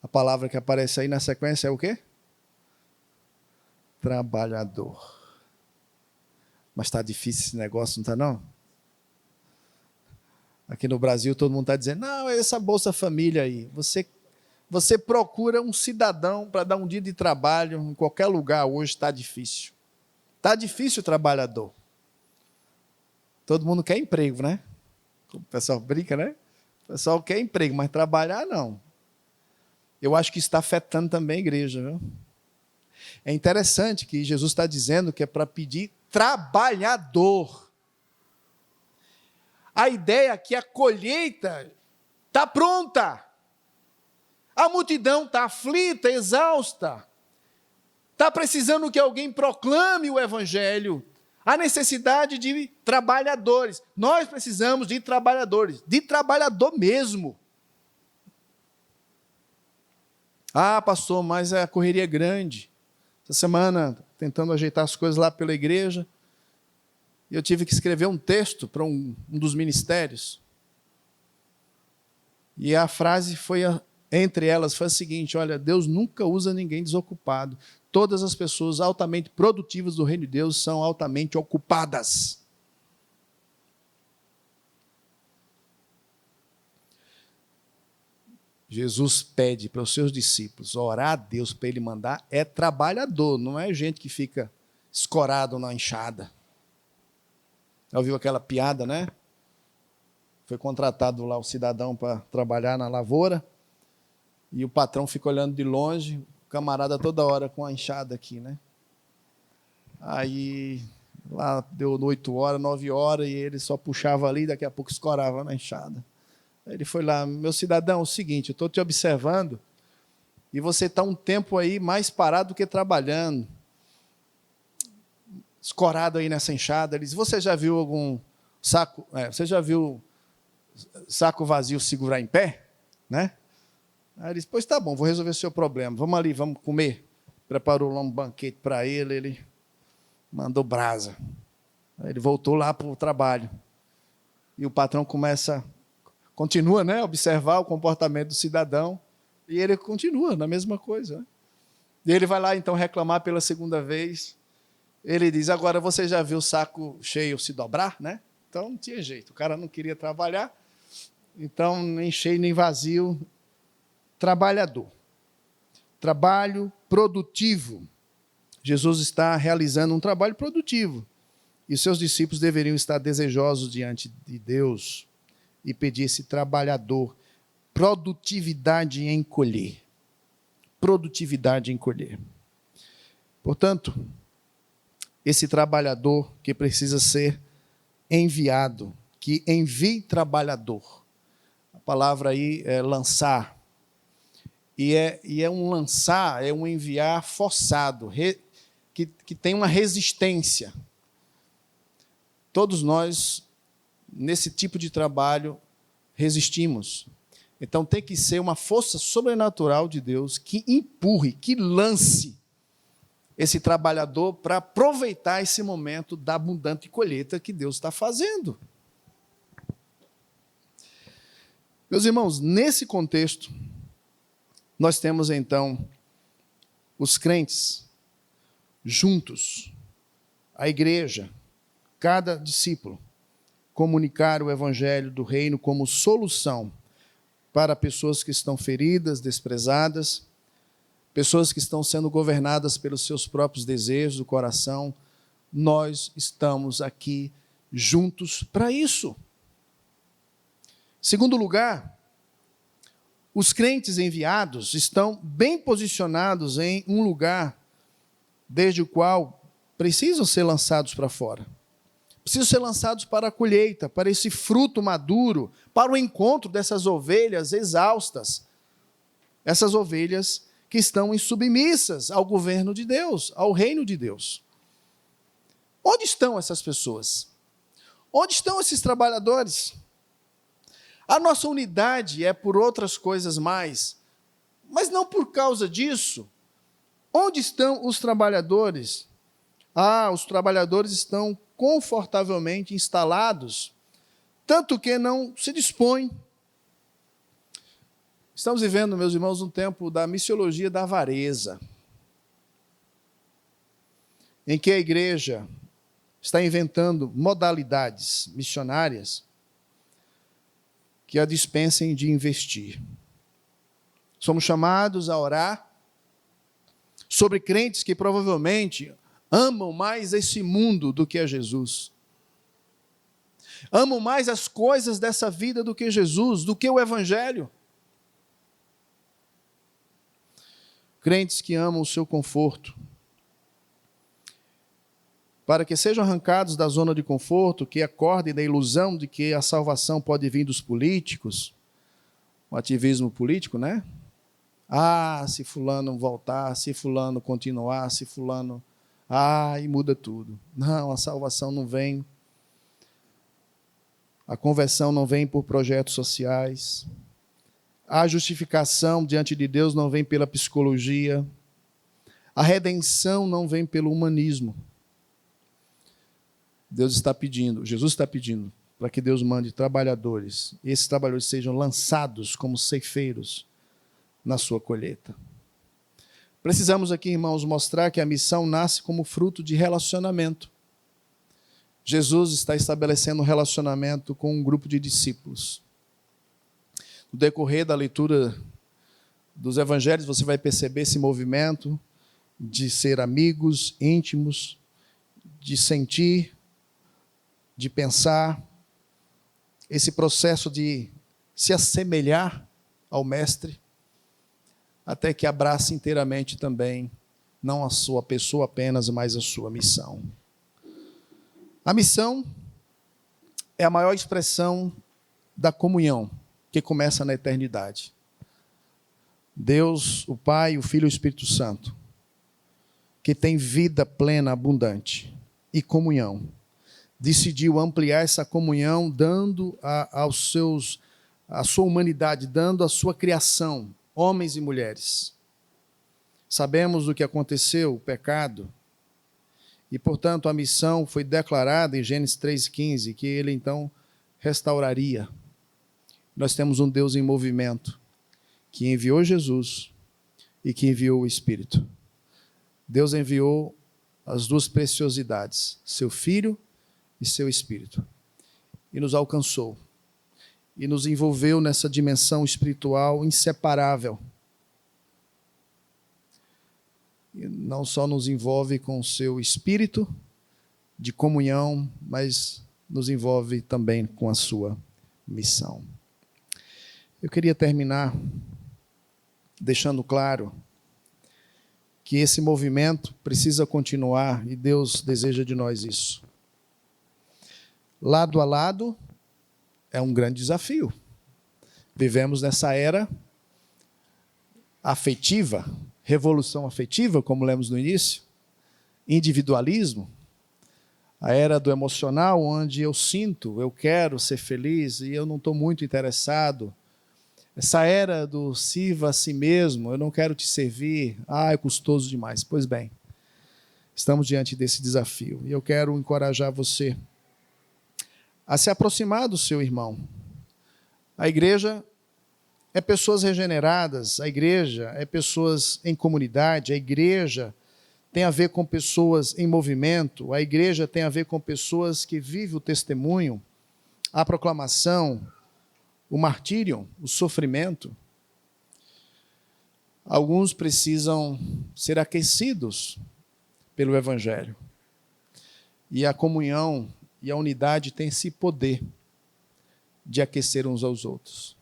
A palavra que aparece aí na sequência é o quê? Trabalhador. Mas está difícil esse negócio, não está não? Aqui no Brasil todo mundo está dizendo, não, é essa Bolsa Família aí. Você procura um cidadão para dar um dia de trabalho em qualquer lugar hoje, está difícil. Está difícil o trabalhador. Todo mundo quer emprego, né? O pessoal brinca, né? O pessoal quer emprego, mas trabalhar não. Eu acho que isso está afetando também a igreja, viu? É interessante que Jesus está dizendo que é para pedir trabalhador. A ideia é que a colheita está pronta. A multidão está aflita, exausta. Está precisando que alguém proclame o evangelho. A necessidade de trabalhadores. Nós precisamos de trabalhadores, de trabalhador mesmo. Ah, pastor, mas a correria é grande. Essa semana, tentando ajeitar as coisas lá pela igreja, eu tive que escrever um texto para um dos ministérios. E a frase foi, entre elas, foi a seguinte, olha, Deus nunca usa ninguém desocupado. Todas as pessoas altamente produtivas do reino de Deus são altamente ocupadas. Jesus pede para os seus discípulos orar a Deus para Ele mandar é trabalhador, não é gente que fica escorado na enxada. Já ouviu aquela piada, né? Foi contratado lá o cidadão para trabalhar na lavoura e o patrão fica olhando de longe, o camarada toda hora com a enxada aqui, né? Aí lá deu 8 horas, 9 horas e ele só puxava ali e daqui a pouco escorava na enxada. Ele foi lá, meu cidadão, é o seguinte, eu estou te observando e você está um tempo aí mais parado do que trabalhando, escorado aí nessa enxada. Ele disse, você já viu algum saco, você já viu saco vazio segurar em pé? Né? Aí ele disse, pois tá bom, vou resolver o seu problema, vamos ali, vamos comer. Preparou lá um banquete para ele, ele mandou brasa. Aí ele voltou lá para o trabalho e o patrão continua, né, a observar o comportamento do cidadão, e ele continua na mesma coisa. Né? E ele vai lá, então, reclamar pela segunda vez. Ele diz, agora você já viu o saco cheio se dobrar? Né? Então, não tinha jeito. O cara não queria trabalhar, então, nem cheio nem vazio. Trabalhador. Trabalho produtivo. Jesus está realizando um trabalho produtivo. E os seus discípulos deveriam estar desejosos diante de Deus e pedir esse trabalhador, produtividade em colher. Produtividade em colher. Portanto, esse trabalhador que precisa ser enviado, que envie trabalhador. A palavra aí é lançar. E é um lançar, é um enviar forçado, que tem uma resistência. todos nós, nesse tipo de trabalho, resistimos. Então tem que ser uma força sobrenatural de Deus que empurre, que lance esse trabalhador para aproveitar esse momento da abundante colheita que Deus está fazendo. Meus irmãos, nesse contexto, nós temos então os crentes juntos, a igreja, cada discípulo, comunicar o evangelho do reino como solução para pessoas que estão feridas, desprezadas, pessoas que estão sendo governadas pelos seus próprios desejos do coração. Nós estamos aqui juntos para isso. Segundo lugar, os crentes enviados estão bem posicionados em um lugar desde o qual precisam ser lançados para fora. Precisam ser lançados para a colheita, para esse fruto maduro, para o encontro dessas ovelhas exaustas, essas ovelhas que estão insubmissas ao governo de Deus, ao reino de Deus. Onde estão essas pessoas? Onde estão esses trabalhadores? A nossa unidade é por outras coisas mais, mas não por causa disso. Onde estão os trabalhadores? Os trabalhadores estão confortavelmente instalados, tanto que não se dispõem. Estamos vivendo, meus irmãos, um tempo da missiologia da avareza, em que a igreja está inventando modalidades missionárias que a dispensem de investir. Somos chamados a orar sobre crentes que provavelmente amam mais esse mundo do que a Jesus. Amam mais as coisas dessa vida do que Jesus, do que o Evangelho. Crentes que amam o seu conforto, para que sejam arrancados da zona de conforto, que acordem da ilusão de que a salvação pode vir dos políticos, o ativismo político, né? Se fulano voltar, se fulano continuar, se fulano... e muda tudo. Não, a salvação não vem. A conversão não vem por projetos sociais. A justificação diante de Deus não vem pela psicologia. A redenção não vem pelo humanismo. Jesus está pedindo para que Deus mande trabalhadores. E esses trabalhadores sejam lançados como ceifeiros na sua colheita. Precisamos aqui, irmãos, mostrar que a missão nasce como fruto de relacionamento. Jesus está estabelecendo um relacionamento com um grupo de discípulos. No decorrer da leitura dos evangelhos, você vai perceber esse movimento de ser amigos, íntimos, de sentir, de pensar, esse processo de se assemelhar ao Mestre, até que abrace inteiramente também, não a sua pessoa apenas, mas a sua missão. A missão é a maior expressão da comunhão, que começa na eternidade. Deus, o Pai, o Filho e o Espírito Santo, que tem vida plena, abundante e comunhão, decidiu ampliar essa comunhão, dando a sua humanidade, dando a sua criação, homens e mulheres. Sabemos do que aconteceu, o pecado, e, portanto, a missão foi declarada em Gênesis 3,15, que ele, então, restauraria. Nós temos um Deus em movimento, que enviou Jesus e que enviou o Espírito. Deus enviou as duas preciosidades, seu Filho e seu Espírito, e nos alcançou, e nos envolveu nessa dimensão espiritual inseparável. E não só nos envolve com o seu Espírito de comunhão, mas nos envolve também com a sua missão. Eu queria terminar deixando claro que esse movimento precisa continuar, e Deus deseja de nós isso. Lado a lado é um grande desafio. Vivemos nessa era afetiva, revolução afetiva, como lemos no início, individualismo. A era do emocional, onde eu sinto, eu quero ser feliz e eu não estou muito interessado. Essa era do sirva a si mesmo, eu não quero te servir, é custoso demais. Pois bem, estamos diante desse desafio e eu quero encorajar você a se aproximar do seu irmão. A igreja é pessoas regeneradas, a igreja é pessoas em comunidade, a igreja tem a ver com pessoas em movimento, a igreja tem a ver com pessoas que vivem o testemunho, a proclamação, o martírio, o sofrimento. Alguns precisam ser aquecidos pelo Evangelho. E a comunhão e a unidade têm esse poder de aquecer uns aos outros.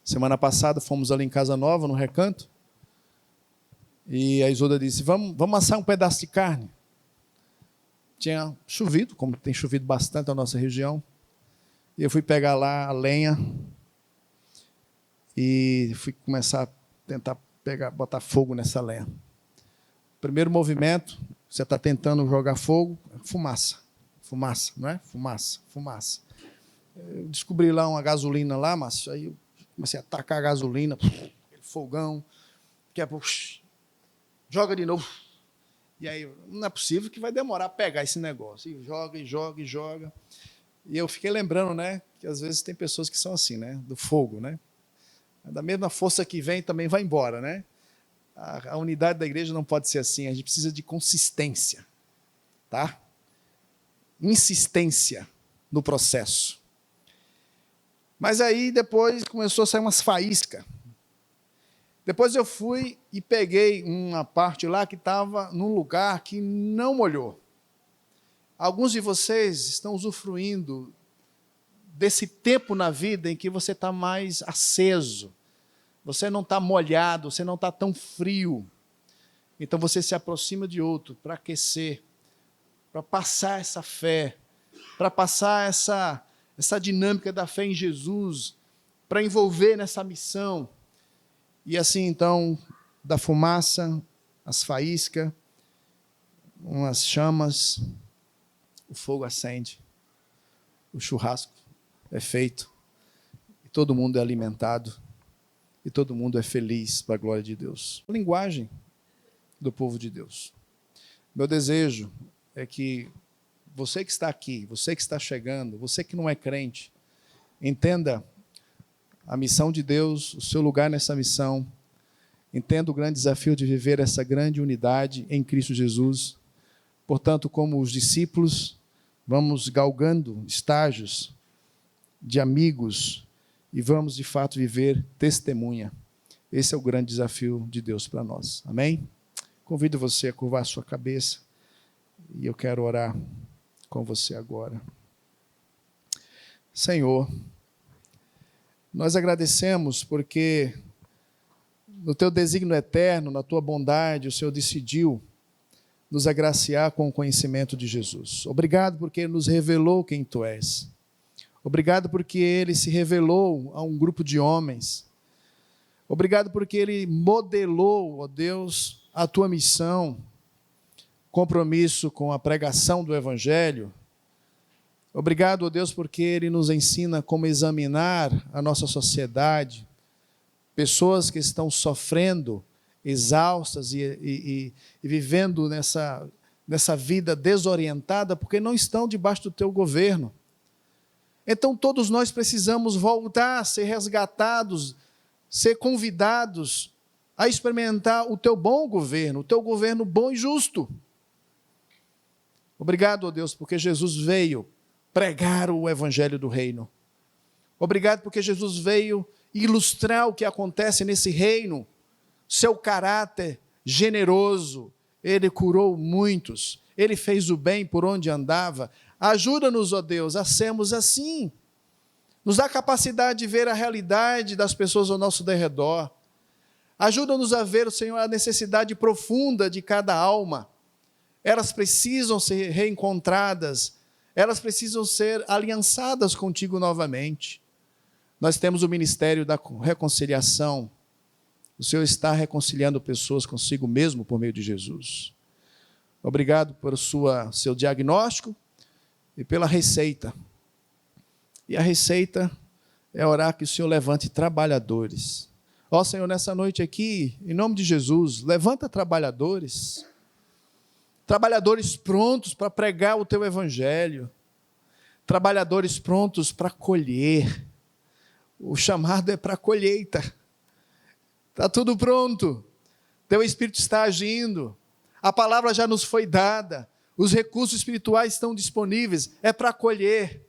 Semana passada fomos ali em Casa Nova, no Recanto, e a Isolda disse, vamos assar um pedaço de carne. Tinha chovido, como tem chovido bastante na nossa região, e eu fui pegar lá a lenha e fui começar a tentar botar fogo nessa lenha. Primeiro movimento, você está tentando jogar fogo, fumaça, não é? Fumaça. Eu descobri lá uma gasolina lá, mas aí eu comecei a tacar a gasolina, fogão, daqui a pouco, joga de novo. E aí, não é possível que vai demorar a pegar esse negócio. E joga. E eu fiquei lembrando, né, que às vezes tem pessoas que são assim, né, do fogo, né? Da mesma força que vem, também vai embora, né? A unidade da igreja não pode ser assim, a gente precisa de consistência, tá? Insistência no processo. Mas aí depois começou a sair umas faíscas. Depois eu fui e peguei uma parte lá que estava num lugar que não molhou. Alguns de vocês estão usufruindo desse tempo na vida em que você está mais aceso. Você não está molhado, você não está tão frio. Então você se aproxima de outro para aquecer, para passar essa fé, para passar essa dinâmica da fé em Jesus, para envolver nessa missão. E assim, então, da fumaça, as faíscas, umas chamas, o fogo acende, o churrasco é feito, e todo mundo é alimentado, e todo mundo é feliz para a glória de Deus. A linguagem do povo de Deus. Meu desejo é que você que está aqui, você que está chegando, você que não é crente, entenda a missão de Deus, o seu lugar nessa missão, entenda o grande desafio de viver essa grande unidade em Cristo Jesus. Portanto, como os discípulos, vamos galgando estágios de amigos e vamos, de fato, viver testemunha. Esse é o grande desafio de Deus para nós. Amém? Convido você a curvar a sua cabeça e eu quero orar com você agora. Senhor, nós agradecemos porque no teu desígnio eterno, na tua bondade, o Senhor decidiu nos agraciar com o conhecimento de Jesus. Obrigado porque Ele nos revelou quem tu és. Obrigado porque Ele se revelou a um grupo de homens. Obrigado porque Ele modelou, ó Deus, a tua missão, compromisso com a pregação do Evangelho. Obrigado, ó Deus, porque Ele nos ensina como examinar a nossa sociedade, pessoas que estão sofrendo, exaustas e vivendo nessa vida desorientada, porque não estão debaixo do teu governo. Então todos nós precisamos voltar a ser resgatados, ser convidados a experimentar o teu bom governo, o teu governo bom e justo. Obrigado, ó Deus, porque Jesus veio pregar o evangelho do reino. Obrigado porque Jesus veio ilustrar o que acontece nesse reino, seu caráter generoso. Ele curou muitos, ele fez o bem por onde andava. Ajuda-nos, ó Deus, a sermos assim. Nos dá capacidade de ver a realidade das pessoas ao nosso derredor. Ajuda-nos a ver, Senhor, a necessidade profunda de cada alma. Elas precisam ser reencontradas, elas precisam ser aliançadas contigo novamente. Nós temos o ministério da reconciliação. O Senhor está reconciliando pessoas consigo mesmo por meio de Jesus. Obrigado pelo seu diagnóstico e pela receita. E a receita é orar que o Senhor levante trabalhadores. Ó Senhor, nessa noite aqui, em nome de Jesus, levanta trabalhadores. Trabalhadores prontos para pregar o teu evangelho. Trabalhadores prontos para colher. O chamado é para a colheita. Está tudo pronto. Teu Espírito está agindo. A palavra já nos foi dada. Os recursos espirituais estão disponíveis. É para colher.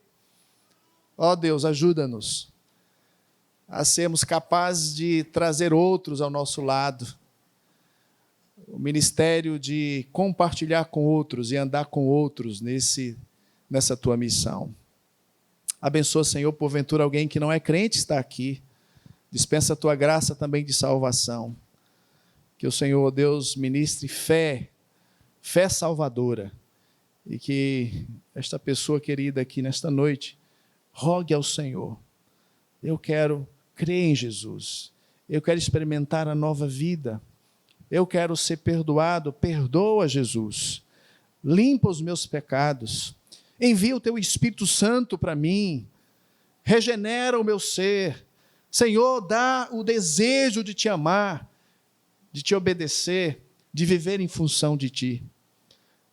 Ó Deus, ajuda-nos a sermos capazes de trazer outros ao nosso lado. O ministério de compartilhar com outros e andar com outros nessa tua missão. Abençoa, Senhor, porventura alguém que não é crente está aqui. Dispensa a tua graça também de salvação. Que o Senhor, Deus, ministre fé salvadora. E que esta pessoa querida aqui nesta noite rogue ao Senhor. Eu quero crer em Jesus. Eu quero experimentar a nova vida. Eu quero ser perdoado. Perdoa, Jesus. Limpa os meus pecados. Envia o teu Espírito Santo para mim. Regenera o meu ser. Senhor, dá o desejo de te amar, de te obedecer, de viver em função de ti.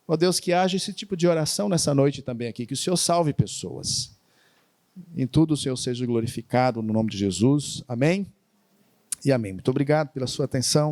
Ó Deus, que haja esse tipo de oração nessa noite também aqui, que o Senhor salve pessoas. Em tudo o Senhor seja glorificado no nome de Jesus. Amém e amém. Muito obrigado pela sua atenção.